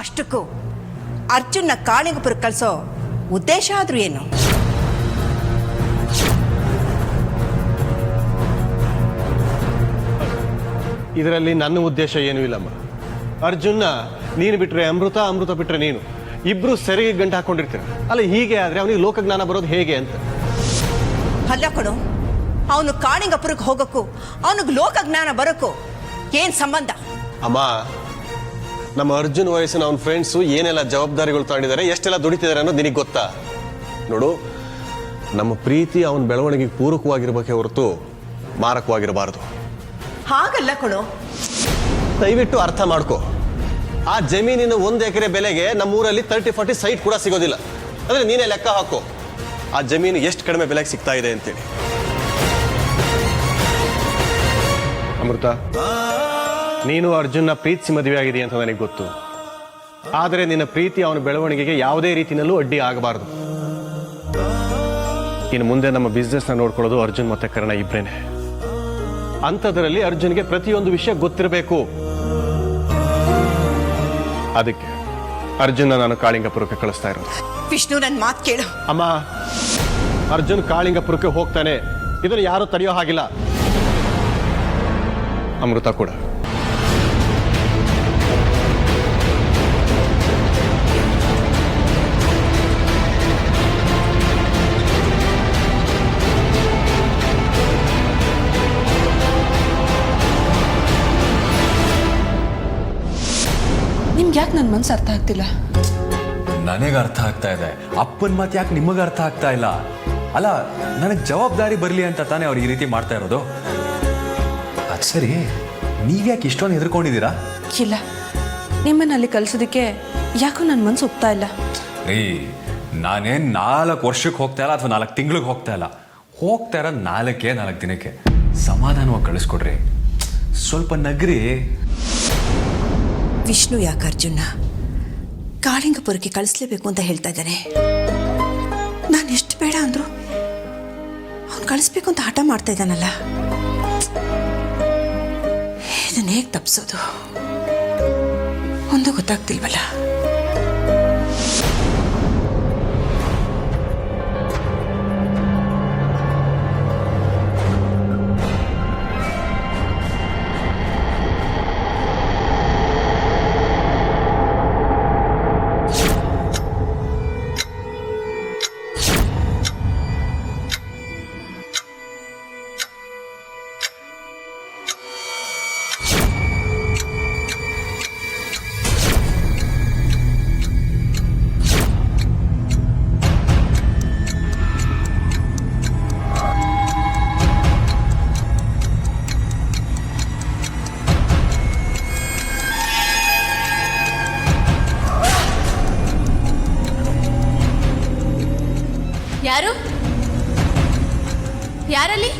ಅಷ್ಟಕ್ಕೂ ಅರ್ಜುನ್ನ ಕಾಳಿಂಗಪುರಕ್ಕೆ ಕಳಿಸೋ ಉದ್ದೇಶ ಆದ್ರೂ ಏನು? ಇದರಲ್ಲಿ ನನ್ನ ಉದ್ದೇಶ ಏನೂ ಇಲ್ಲಮ್ಮ. ಅರ್ಜುನ್ನ ನೀನು ಬಿಟ್ರೆ ಅಮೃತ, ಅಮೃತ ಬಿಟ್ರೆ ನೀನು, ಇಬ್ರು ಸೆರೆಗೆ ಗಂಟು ಹಾಕೊಂಡಿರ್ತೀರ. ಅಲ್ಲ, ಹೀಗೆ ಆದ್ರೆ ಅವನಿಗೆ ಲೋಕಜ್ಞಾನ ಬರೋದು ಹೇಗೆ ಅಂತ. ಅಲ್ಲ ಕಣೋ, ಅವನು ಕಾಳಿಂಗಪುರಕ್ಕೆ ಹೋಗಕ್ಕೂ ಅವನಿಗೆ ಲೋಕಜ್ಞಾನ ಬರೋಕ್ಕೂ ಏನ್ ಸಂಬಂಧ? ಅಮ್ಮ, ನಮ್ಮ ಅರ್ಜುನ್ ವಯಸ್ಸಿನ ಅವನ ಫ್ರೆಂಡ್ಸು ಏನೆಲ್ಲ ಜವಾಬ್ದಾರಿಗಳು ತಗೊಂಡಿದ್ದಾರೆ, ಎಷ್ಟೆಲ್ಲ ದುಡಿತಿದ್ದಾರೆ ಅನ್ನೋದು ನಿನಗೆ ಗೊತ್ತಾ? ನೋಡು, ನಮ್ಮ ಪ್ರೀತಿ ಅವನ ಬೆಳವಣಿಗೆಗೆ ಪೂರಕವಾಗಿರ್ಬೇಕೇ ಹೊರತು ಮಾರಕವಾಗಿರಬಾರದು. ಹಾಗಲ್ಲ ಕಣೋ, ದಯವಿಟ್ಟು ಅರ್ಥ ಮಾಡ್ಕೋ. ಆ ಜಮೀನಿನ 1 ಎಕರೆ ಬೆಲೆಗೆ ನಮ್ಮೂರಲ್ಲಿ 30-40 ಸೈಟ್ ಕೂಡ ಸಿಗೋದಿಲ್ಲ. ಅಂದ್ರೆ ನೀನೇ ಲೆಕ್ಕ ಹಾಕೋ ಆ ಜಮೀನು ಎಷ್ಟು ಕಡಿಮೆ ಬೆಲೆಗೆ ಸಿಗ್ತಾ ಇದೆ ಅಂತೇಳಿ. ಅಮೃತ, ನೀನು ಅರ್ಜುನ್ನ ಪ್ರೀತಿಸಿ ಮದುವೆ ಆಗಿದೆ ಅಂತ ನನಗೆ ಗೊತ್ತು. ಆದರೆ ನಿನ್ನ ಪ್ರೀತಿ ಅವನ ಬೆಳವಣಿಗೆಗೆ ಯಾವುದೇ ರೀತಿಯಲ್ಲೂ ಅಡ್ಡಿ ಆಗಬಾರದು. ಇನ್ನು ಮುಂದೆ ನಮ್ಮ ಬಿಸ್ನೆಸ್ನ ನೋಡ್ಕೊಳ್ಳೋದು ಅರ್ಜುನ್ ಮತ್ತೆ ಕರ್ಣ ಇಬ್ರೇನೆ. ಅಂಥದ್ರಲ್ಲಿ ಅರ್ಜುನ್ಗೆ ಪ್ರತಿಯೊಂದು ವಿಷಯ ಗೊತ್ತಿರಬೇಕು. ಅದಕ್ಕೆ ಅರ್ಜುನ ನಾನು ಕಾಳಿಂಗಪುರಕ್ಕೆ ಕಳಿಸ್ತಾ ಇರೋದು. ವಿಷ್ಣು, ನನ್ನ ಮಾತು ಕೇಳು. ಅಮ್ಮ, ಅರ್ಜುನ್ ಕಾಳಿಂಗಪುರಕ್ಕೆ ಹೋಗ್ತಾನೆ, ಇದನ್ನು ಯಾರು ತಡೆಯೋ ಹಾಗಿಲ್ಲ. ಅಮೃತ ಕೂಡ. ನಿಮ್ಗೆ ಯಾಕೆ ನನ್ನ ಮನಸ್ಸು ಅರ್ಥ ಆಗ್ತಿಲ್ಲ? ನನಗೆ ಅರ್ಥ ಆಗ್ತಾ ಇದೆ. ಅಪ್ಪನ ಮಾತು ಯಾಕೆ ನಿಮಗೆ ಅರ್ಥ ಆಗ್ತಾ ಇಲ್ಲ? ಅಲ್ಲ, ನನಗೆ ಜವಾಬ್ದಾರಿ ಬರಲಿ ಅಂತ ತಾನೇ ಅವ್ರು ಈ ರೀತಿ ಮಾಡ್ತಾ ಇರೋದು. ಅದು ಸರಿ, ನೀವ್ಯಾಕೆ ಇಷ್ಟೊಂದು ಹೆದರ್ಕೊಂಡಿದ್ದೀರಾ? ಇಲ್ಲ, ನಿಮ್ಮನ್ನ ಅಲ್ಲಿ ಕಲಿಸೋದಕ್ಕೆ ಯಾಕೋ ನನ್ನ ಮನಸ್ಸು ಒಪ್ತಾ ಇಲ್ಲ. ರೀ, ನಾನೇನು 4 ವರ್ಷಕ್ಕೆ ಹೋಗ್ತಾ ಇಲ್ಲ ಅಥವಾ 4 ತಿಂಗಳಿಗೆ ಹೋಗ್ತಾ ಇಲ್ಲ. ಹೋಗ್ತಾ ಇರೋದು 4 ದಿನಕ್ಕೆ. ಸಮಾಧಾನವಾಗಿ ಕಳಿಸ್ಕೊಡ್ರಿ, ಸ್ವಲ್ಪ ನಗ್ರಿ. ವಿಷ್ಣು ಯಾಕೆ ಅರ್ಜುನ್ನ ಕಾಳಿಂಗಪುರಕ್ಕೆ ಕಳಿಸ್ಲೇಬೇಕು ಅಂತ ಹೇಳ್ತಾ ಇದ್ದಾನೆ? ನಾನು ಎಷ್ಟು ಬೇಡ ಅಂದ್ರು ಅವ್ನು ಕಳಿಸ್ಬೇಕು ಅಂತ ಹಠ ಮಾಡ್ತಾ ಇದ್ದಾನಲ್ಲ. ಇದನ್ನ ಹೇಗೆ ತಪ್ಪಿಸೋದು ಒಂದು ಗೊತ್ತಾಗ್ತಿಲ್ವಲ್ಲ. ಯಾರು? ಯಾರಲ್ಲಿ?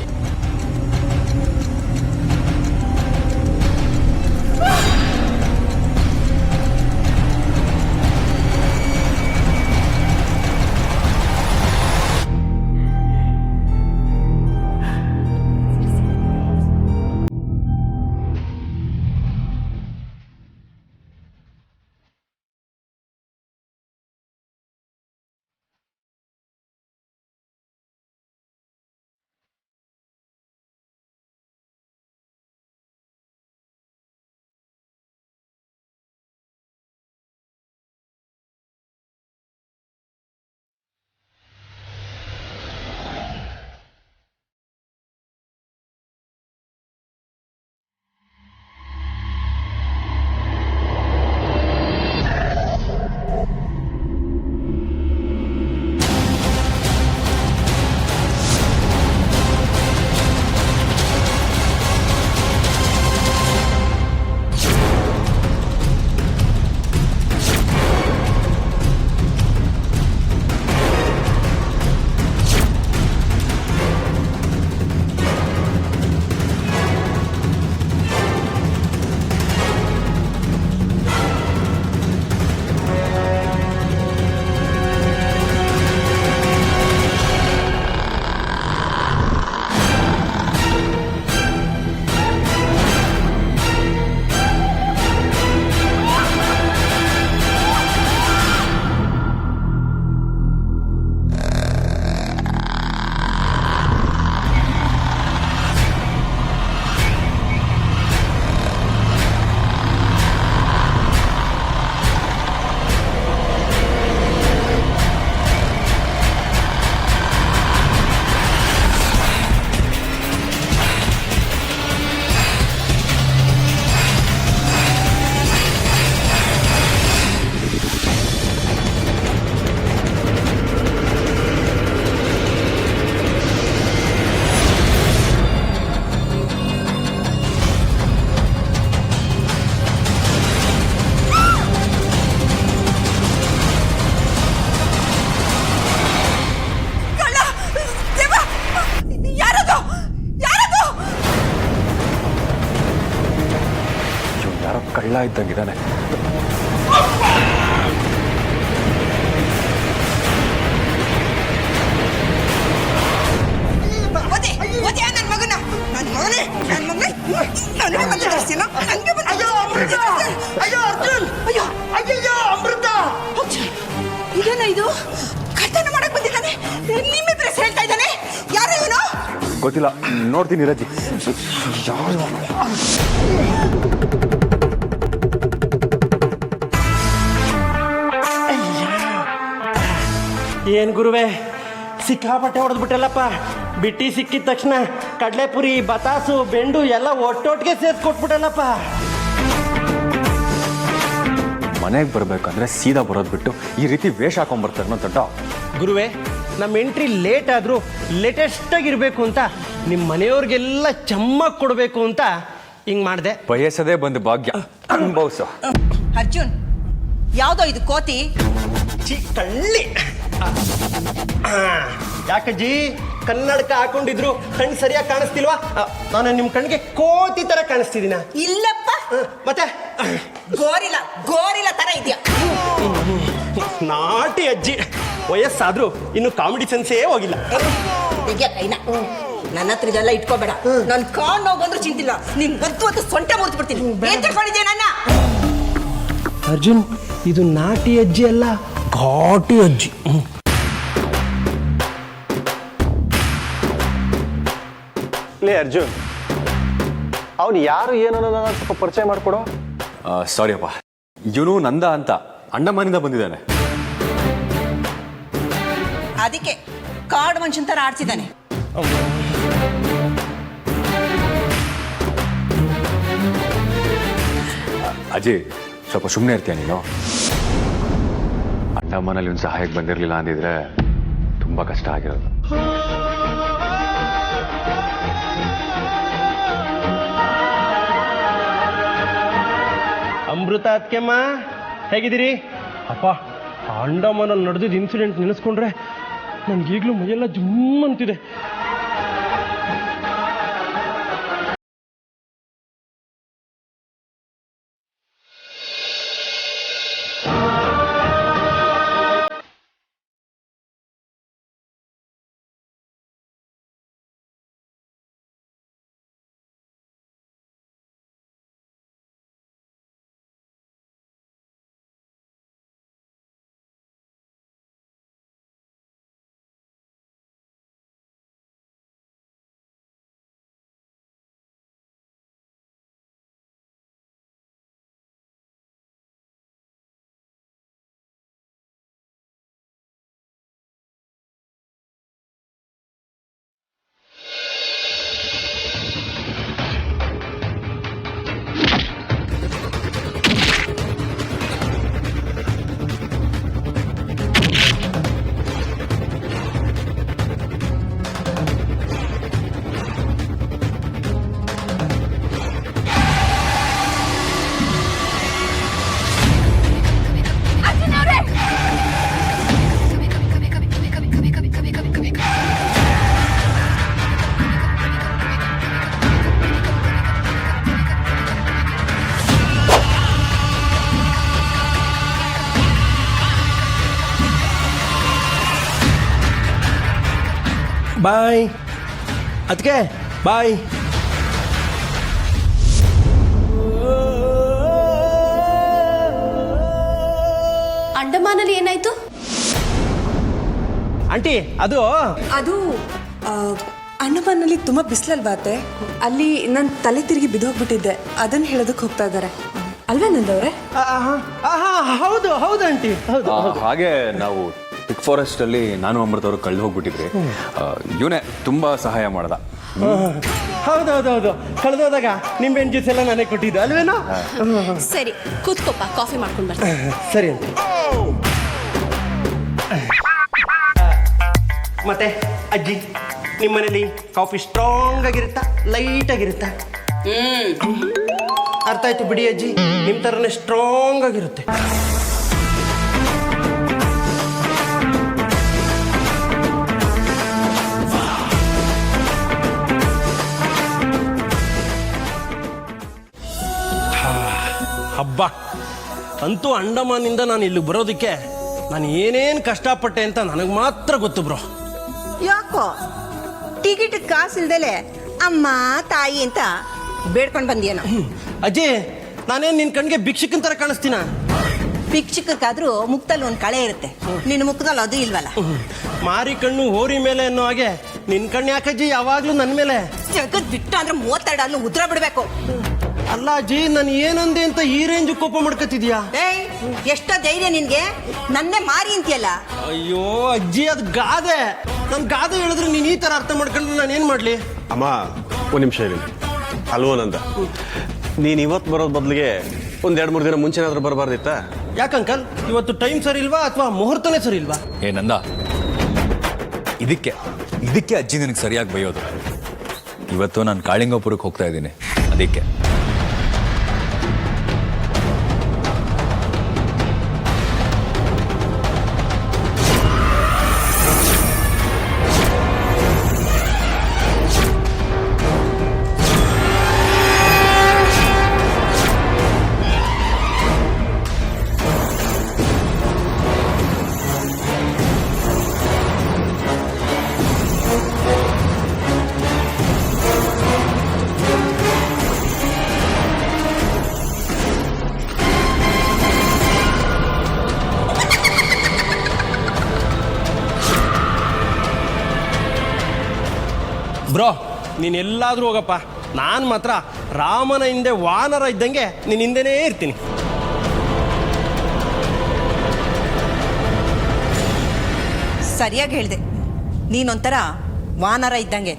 ಇದ್ದಂಗಿದ್ದಾನೆ. ಇದೇನ ಇದು ಕರ್ತನ ಮಾಡಕ್ ಬಂದಿದ್ದಾನೆ, ನಿಮ್ಮ ಹತ್ರ ಹೇಳ್ತಾ ಇದ್ದಾನೆ. ಯಾರು ಇವನು? ಗೊತ್ತಿಲ್ಲ, ನೋಡ್ತೀನಿ ರಜಿ. ಏನು ಗುರುವೆ, ಸಿಕ್ಕಾಪಟ್ಟೆ ಹೊಡೆದ್ಬಿಟ್ಟಲ್ಲಪ್ಪ. ಬಿಟ್ಟಿ ಸಿಕ್ಕಿದ ತಕ್ಷಣ ಕಡಲೆಪುರಿ, ಬತಾಸು, ಬೆಂಡು ಎಲ್ಲ ಒಟ್ಟೊಟ್ಟಿಗೆ ಸೇರ್ಸಿ ಕೊಟ್ಬಿಟ್ಟಲ್ಲಪ್ಪ. ಮನೆಗೆ ಬರ್ಬೇಕಂದ್ರೆ ಸೀದಾ ಬರೋದು ಬಿಟ್ಟು ಈ ರೀತಿ ವೇಷ ಹಾಕೊಂಡ್ಬರ್ತಾರೆ ದೊಡ್ಡ. ಗುರುವೆ, ನಮ್ಮ ಎಂಟ್ರಿ ಲೇಟ್ ಆದರೂ ಲೇಟೆಸ್ಟಾಗಿರಬೇಕು ಅಂತ ನಿಮ್ಮ ಮನೆಯವ್ರಿಗೆಲ್ಲ ಚಮ್ಮಕ್ ಕೊಡಬೇಕು ಅಂತ ಹಿಂಗೆ ಮಾಡಿದೆ. ಬಯಸದೇ ಬಂದು ಭಾಗ್ಯ ಅನುಭವಿಸು. ಅರ್ಜುನ್, ಯಾವ್ದೋ ಇದು ಕೋತಿ? ಕಳ್ಳಿ. ಯಾಕಜ್ಜಿ ಕನ್ನಡಕ ಹಾಕೊಂಡಿದ್ರು ಕಣ್ಣು ಸರಿಯಾಗಿ ಕಾಣಿಸ್ತಿಲ್ವಾ? ನಾನು ನಿಮ್ಮ ಕಣ್ಣಿಗೆ ಕೋತಿ ತರ ಕಾಣಿಸ್ತಿದ್ದೀನ? ಇಲ್ಲಪ್ಪ, ಮತ್ತೆ ಗೋರಿಲ್ಲ ತರ ಇದೆಯಾ? ನಾಟಿ ಅಜ್ಜಿ, ವಯಸ್ಸಾದ್ರೂ ಇನ್ನು ಕಾಮಿಡಿ ಸೆನ್ಸೇ ಹೋಗಿಲ್ಲ. ಕೈನ ನನ್ನ ಹತ್ರ ಇದೆಲ್ಲ ಇಟ್ಕೋಬೇಡ. ನನ್ ಕಾಣ್ ನೋವು ಬಂದ್ರು ಚಿಂತಿಲ್ಲ, ನಿನ್ ಗೊತ್ತು ಸೊಂಟ ಮುರಿದು ಬಿಡ್ತೀನಿ. ಏನ್ ತಿಳ್ಕೊಂಡಿದ್ದೆ ನನ್ನ? ಅರ್ಜುನ್, ಇದು ನಾಟಿ ಅಜ್ಜಿ ಅಲ್ಲ, ಘಾಟಿ ಅಜ್ಜಿ. ಲೇ ಅರ್ಜುನ್, ಅವನು ಯಾರು ಏನು ಅನ್ನೋದನ್ನ ಸ್ವಲ್ಪ ಪರಿಚಯ ಮಾಡಿಕೊಡು. ಸಾರಿ ಅಪ್ಪ, ಇವನು ನಂದ ಅಂತ ಅಂಡಮಾನಿಂದ ಬಂದಿದ್ದಾನೆ. ಅದಕ್ಕೆ ಕಾಡು ಮನುಷ್ಯನ್ ತರ ಆಡ್ತಿದ್ದಾನೆ. ಅಜಯ್, ಸ್ವಲ್ಪ ಸುಮ್ಮನೆ ಇರ್ತೀಯ ನೀನು? ಅಂಡಮಾನಲ್ಲಿ ಒಂದು ಸಹಾಯಕ್ಕೆ ಬಂದಿರಲಿಲ್ಲ ಅಂದಿದ್ರೆ ತುಂಬ ಕಷ್ಟ ಆಗಿರೋದು. ಅಮೃತ ಅತ್ಕೆಮ್ಮ, ಹೇಗಿದ್ದೀರಿ? ಅಪ್ಪ, ಅಂಡಮಾನಲ್ಲಿ ನಡೆದಿದ್ದ ಇನ್ಸಿಡೆಂಟ್ ನೆನೆಸ್ಕೊಂಡ್ರೆ ನನ್ಗೀಗ್ಲೂ ಮೈಯೆಲ್ಲ ಜುಮ್ ಅಂತಿದೆ. ಬಾಯ್ ಅದಕ್ಕೆ ಬಾಯ್. ಅಂಡಮಾನಲ್ಲಿ ಏನಾಯ್ತು? ಆಂಟಿ, ಅದು ಅಂಡಮಾನಲ್ಲಿ ತುಂಬ ಬಿಸಿಲಲ್ವಾತೆ, ಅಲ್ಲಿ ನನ್ನ ತಲೆ ತಿರುಗಿ ಬಿದ್ದೋಗ್ಬಿಟ್ಟಿದ್ದೆ, ಅದನ್ನು ಹೇಳೋದಕ್ಕೆ ಹೋಗ್ತಾ ಇದ್ದಾರೆ ಅಲ್ವೇ ನಂದವ್ರೆ? ಹೌದು ಹೌದು ಆಂಟಿ, ಹೌದು. ಹಾಗೆ ನಾವು ಟಿಕ್ ಫಾರೆಸ್ಟ್ ಅಲ್ಲಿ ನಾನು ಅಮೃತ ಅವರು ಕಳೆದು ಹೋಗ್ಬಿಟ್ಟಿದ್ರಿ. ಇವನೇ ತುಂಬಾ ಸಹಾಯ ಮಾಡ್ದ. ಹೌದೌದೌದು, ಕಳೆದೋದಾಗ ನಿಂಬೆಹಣ್ಣು ಜ್ಯೂಸ್ ಎಲ್ಲ ನಾನೇ ಕೊಟ್ಟಿದ್ದು ಅಲ್ವೇನೋ? ಸರಿ, ಕೂತ್ಕೋಪ್ಪ, ಕಾಫಿ ಮಾಡ್ಕೊಂಡು ಬರ್ತೀನಿ. ಸರಿ ಆಂಟಿ. ಮತ್ತೆ ಅಜ್ಜಿ, ನಿಮ್ಮ ಮನೇಲಿ ಕಾಫಿ ಸ್ಟ್ರಾಂಗ್ ಆಗಿರುತ್ತಾ ಲೈಟ್ ಆಗಿರುತ್ತಾ? ಅರ್ಥ ಆಯ್ತು ಬಿಡಿ ಅಜ್ಜಿ, ನಿಮ್ಮ ಥರನೇ ಸ್ಟ್ರಾಂಗ್ ಆಗಿರುತ್ತೆ. ಹಬ್ಬ ಅಂತೂ ಅಂಡಮಾನಿಂದ ನಾನು ಇಲ್ಲಿಗೆ ಬರೋದಕ್ಕೆ ನಾನು ಏನೇನು ಕಷ್ಟಪಟ್ಟೆ ಅಂತ ನನಗೆ ಮಾತ್ರ ಗೊತ್ತು ಬ್ರೋ. ಯಾಕೋ ಟಿಕೆಟ್ ಕಾಸಿಲ್ದಲೆ ಅಮ್ಮ ತಾಯಿ ಅಂತ ಬೇಡ್ಕೊಂಡು ಬಂದಿಯೇನೋ. ಅಜ್ಜಿ, ನಾನೇನು ನಿನ್ನ ಕಣ್ಣಿಗೆ ಭಿಕ್ಷಕನ ಥರ ಕಾಣಿಸ್ತೀನ? ಭಿಕ್ಷುಕಕ್ಕಾದ್ರೂ ಮುಖದಲ್ಲಿ ಒಂದು ಕಳೆ ಇರುತ್ತೆ, ನಿನ್ನ ಮುಖದಲ್ಲಿ ಅದು ಇಲ್ವಲ್ಲ. ಮಾರಿ ಕಣ್ಣು ಹೋರಿ ಮೇಲೆ ಅನ್ನೋ ಹಾಗೆ ನಿನ್ನ ಕಣ್ಣು ಯಾಕಜ್ಜಿ ಯಾವಾಗಲೂ ನನ್ನ ಮೇಲೆ? ಜಗತ್ ಬಿಟ್ಟು ಅಂದ್ರೆ 32 ಅನ್ನು ಉದ್ರ ಬಿಡ್ಬೇಕು. ಅಲ್ಲ ಅಜ್ಜಿ, ನಾನು ಏನಂದೆ ಅಂತ ಈ ರೇಂಜ್ ಕೋಪ ಮಾಡ್ಕೊತಿದ್ಯಾ? ಏಯ್, ಎಷ್ಟೋ ಧೈರ್ಯ ನಿನ್ಗೆ, ನನ್ನೇ ಮಾರಿ ಅಂತೀಯಲ್ಲ. ಅಯ್ಯೋ ಅಜ್ಜಿ, ಅದು ಗಾದೆ. ನಾನು ಗಾದೆ ಹೇಳಿದ್ರೆ ನೀನು ಈ ಥರ ಅರ್ಥ ಮಾಡ್ಕೊಂಡ್ರೆ ನಾನು ಏನು ಮಾಡಲಿ? ಅಮ್ಮ, ಒಂದು ನಿಮಿಷ ಇರಿ. ಅಲ್ವೋ ನಂದ, ನೀನು ಇವತ್ತು ಬರೋದ್ ಬದಲಿಗೆ ಒಂದು 2-3 ದಿನ ಮುಂಚೆನಾದ್ರೂ ಬರಬಾರ್ದಿತ್ತಾ? ಯಾಕಂಕಲ್, ಇವತ್ತು ಟೈಮ್ ಸರಿ ಇಲ್ವಾ ಅಥವಾ ಮುಹೂರ್ತನೇ ಸರಿ ಇಲ್ವಾ? ಏ ನಂದ, ಇದಕ್ಕೆ ಅಜ್ಜಿ ನನಗೆ ಸರಿಯಾಗಿ ಬೈಯೋದು. ಇವತ್ತು ನಾನು ಕಾಳಿಂಗಪುರಕ್ಕೆ ಹೋಗ್ತಾ ಇದ್ದೀನಿ, ಅದಕ್ಕೆ. ಬ್ರೋ, ನೀನು ಎಲ್ಲಾದರೂ ಹೋಗಪ್ಪ, ನಾನು ಮಾತ್ರ ರಾಮನ ಹಿಂದೆ ವಾನರ ಇದ್ದಂಗೆ ನಿನ್ನ ಹಿಂದೆನೇ ಇರ್ತೀನಿ. ಸರಿಯಾಗಿ ಹೇಳಿದೆ, ನೀನೊಂಥರ ವಾನರ ಇದ್ದಂಗೆ.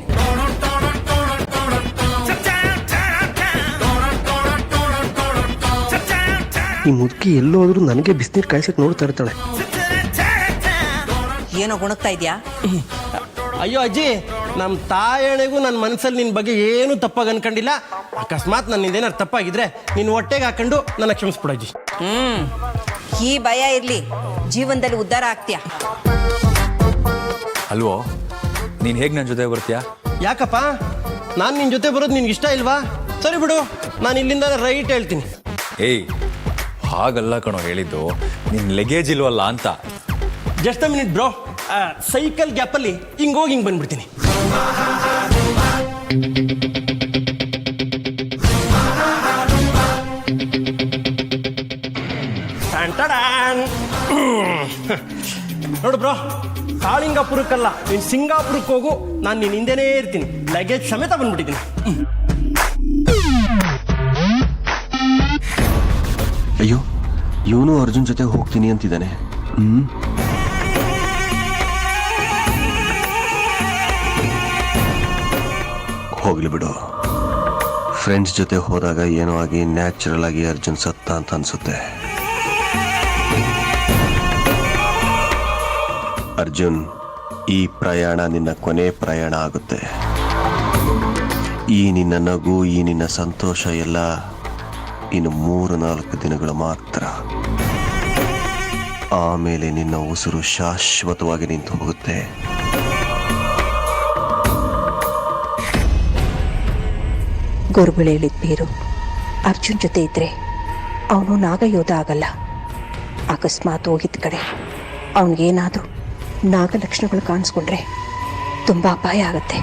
ಈ ಮುದುಕಿ ಎಲ್ಲೋದ್ರೂ ನನಗೆ ಬಿಸಿನೀರು ಕಾಯಿಸಕ್ಕೆ ನೋಡ್ತಾ ಇರ್ತಾಳೆ. ಏನೋ ಗುಣಗ್ತಾ ಇದೆಯಾ? ಅಯ್ಯೋ ಅಜ್ಜಿ, ನಮ್ಮ ತಾಯಣೆಗೂ ನನ್ನ ಮನಸ್ಸಲ್ಲಿ ನಿನ್ನ ಬಗ್ಗೆ ಏನೂ ತಪ್ಪಾಗಿ ಅನ್ಕೊಂಡಿಲ್ಲ. ಅಕಸ್ಮಾತ್ ನನ್ನಿಂದ ಏನಾರು ತಪ್ಪಾಗಿದ್ರೆ ನೀನು ಹೊಟ್ಟೆಗೆ ಹಾಕೊಂಡು ನನ್ನ ಕ್ಷಮಿಸ್ಬಿಡು ಅಜ್ಜಿ. ಈ ಭಯ ಇರ್ಲಿ, ಜೀವನದಲ್ಲಿ ಉದ್ಧಾರ ಆಗ್ತೀಯ. ಅಲ್ವೋ, ನೀನು ಹೇಗೆ ನನ್ನ ಜೊತೆ ಬರ್ತೀಯಾ? ಯಾಕಪ್ಪ, ನಾನು ನಿನ್ನ ಜೊತೆ ಬರೋದು ನಿನ್ಗೆ ಇಷ್ಟ ಇಲ್ವಾ? ಸರಿ ಬಿಡು, ನಾನು ಇಲ್ಲಿಂದ ರೈಟ್ ಹೇಳ್ತೀನಿ. ಏಯ್, ಹಾಗಲ್ಲ ಕಣೋ ಹೇಳಿದ್ದು, ನಿನ್ನ ಲಗೇಜ್ ಇಲ್ವಲ್ಲ ಅಂತ. Just a minute bro, cycle ಗ್ಯಾಪಲ್ಲಿ ಹಿಂಗೋಗಿ ಹಿಂಗೆ ಬಂದ್ಬಿಡ್ತೀನಿ. ನೋಡು ಬ್ರೋ, ಕಾಳಿಂಗಪುರಕ್ಕಲ್ಲ, ನೀನು ಸಿಂಗಾಪುರಕ್ಕೆ ಹೋಗು, ನಾನು ನಿನ್ನ ಹಿಂದೆನೇ ಇರ್ತೀನಿ. ಲಗೇಜ್ ಸಮೇತ ಬಂದ್ಬಿಟ್ಟಿದ್ದೀನಿ. ಅಯ್ಯೋ, ಇವನು ಅರ್ಜುನ್ ಜೊತೆ ಹೋಗ್ತೀನಿ ಅಂತಿದ್ದಾನೆ. ಹೋಗ್ಲಿ ಬಿಡು, ಫ್ರೆಂಡ್ಸ್ ಜೊತೆ ಹೋದಾಗ ಏನೋ ಆಗಿ ನ್ಯಾಚುರಲ್ ಆಗಿ ಅರ್ಜುನ್ ಸತ್ತ ಅಂತ ಅನ್ಸುತ್ತೆ. ಅರ್ಜುನ್, ಈ ಪ್ರಯಾಣ ನಿನ್ನ ಕೊನೆ ಪ್ರಯಾಣ ಆಗುತ್ತೆ. ಈ ನಿನ್ನ ನಗು, ಈ ನಿನ್ನ ಸಂತೋಷ ಎಲ್ಲ ಇನ್ನು 3-4 ದಿನಗಳು ಮಾತ್ರ. ಆಮೇಲೆ ನಿನ್ನ ಉಸಿರು ಶಾಶ್ವತವಾಗಿ ನಿಂತು ಹೋಗುತ್ತೆ. ಗುರುಗಳು ಹೇಳಿದ ಬೇರು ಅರ್ಜುನ್ ಜೊತೆ ಇದ್ರೆ ಅವನು ನಾಗಯೋಧ ಆಗಲ್ಲ. ಅಕಸ್ಮಾತ್ ಹೋಗಿದ್ದ ಕಡೆ ಅವನಿಗೇನಾದರೂ ನಾಗಲಕ್ಷಣಗಳು ಕಾಣಿಸ್ಕೊಂಡ್ರೆ ತುಂಬ ಅಪಾಯ ಆಗತ್ತೆ.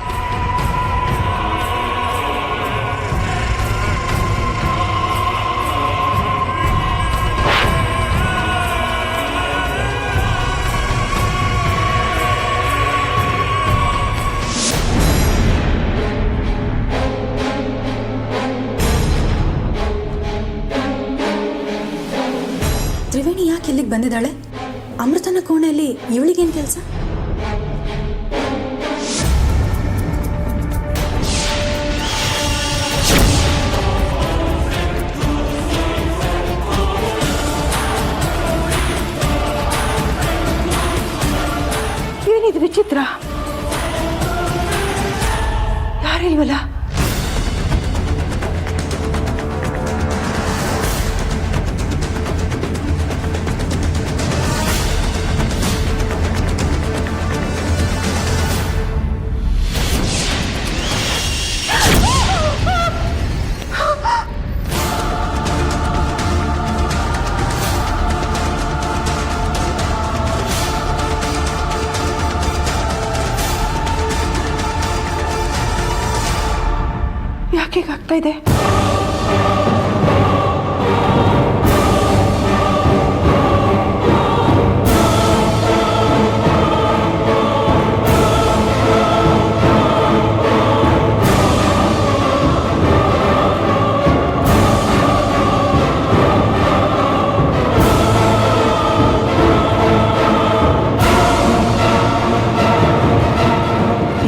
ತ್ರಿವೇಣಿ ಯಾಕೆ ಇಲ್ಲಿಗೆ ಬಂದಿದ್ದಾಳೆ? ಅಮೃತನ ಕೋಣೆಯಲ್ಲಿ ಇವಳಿಗೇನು ಕೆಲಸ? ಏನಿದು ವಿಚಿತ್ರ, ಯಾರಿಲ್ವಲ್ಲ? ಏನಾಗ್ತಾ ಇದೆ?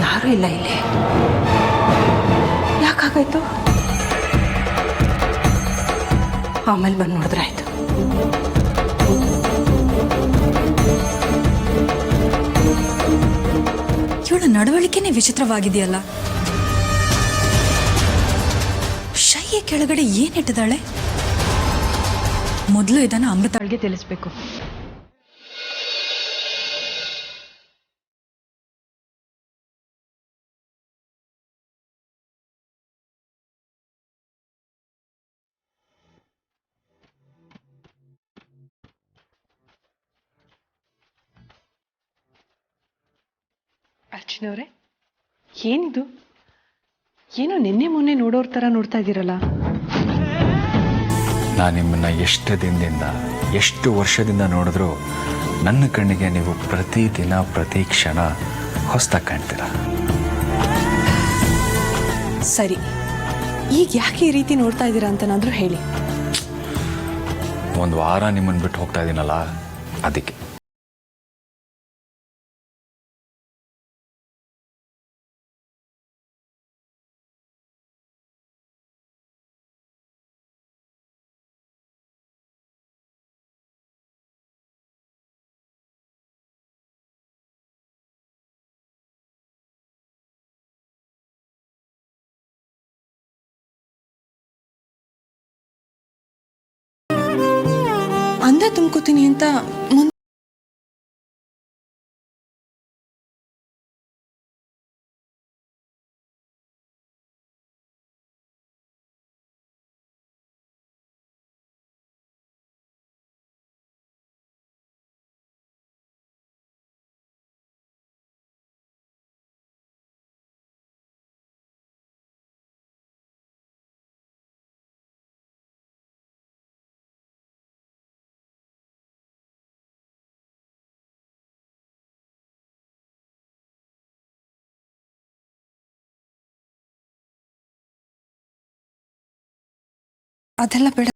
ಯಾರೂ ಇಲ್ಲ ಇಲ್ಲಿ. ಯಾಕಾಗಾಯ್ತು? ಆಮೇಲೆ ಬಂದು ನೋಡಿದ್ರೆ ಆಯ್ತು. ಇವಳ ನಡವಳಿಕೆನೇ ವಿಚಿತ್ರವಾಗಿದೆಯಲ್ಲ. ಶೈಯ ಕೆಳಗಡೆ ಏನಿಟ್ಟಿದ್ದಾಳೆ? ಮೊದಲು ಇದನ್ನು ಅಮೃತಾಳ್ಗೆ ತಿಳಿಸ್ಬೇಕು. ಅರ್ಚನವ್ರೆ, ಏನಿದು? ಏನೋ ನಿನ್ನೆ ಮೊನ್ನೆ ನೋಡೋರ್ ಥರ ನೋಡ್ತಾ ಇದ್ದೀರಲ್ಲ. ನಾನು ನಿಮ್ಮನ್ನ ಎಷ್ಟು ದಿನದಿಂದ ಎಷ್ಟು ವರ್ಷದಿಂದ ನೋಡಿದ್ರೂ ನನ್ನ ಕಣ್ಣಿಗೆ ನೀವು ಪ್ರತಿದಿನ ಪ್ರತಿ ಕ್ಷಣ ಹೊಸದಾಗಿ ಕಾಣ್ತೀರ. ಸರಿ, ಈಗ ಯಾಕೆ ಈ ರೀತಿ ನೋಡ್ತಾ ಇದ್ದೀರಾ ಅಂತನಾದರೂ ಹೇಳಿ. ಒಂದು ವಾರ ನಿಮ್ಮನ್ನು ಬಿಟ್ಟು ಹೋಗ್ತಾ ಇದ್ದೀನಲ್ಲ, ಅದಕ್ಕೆ. ಅಂದ ತುಂಬ್ಕೋತೀನಿ ಅಂತ ಅದೆಲ್ಲ ಬೇಡ.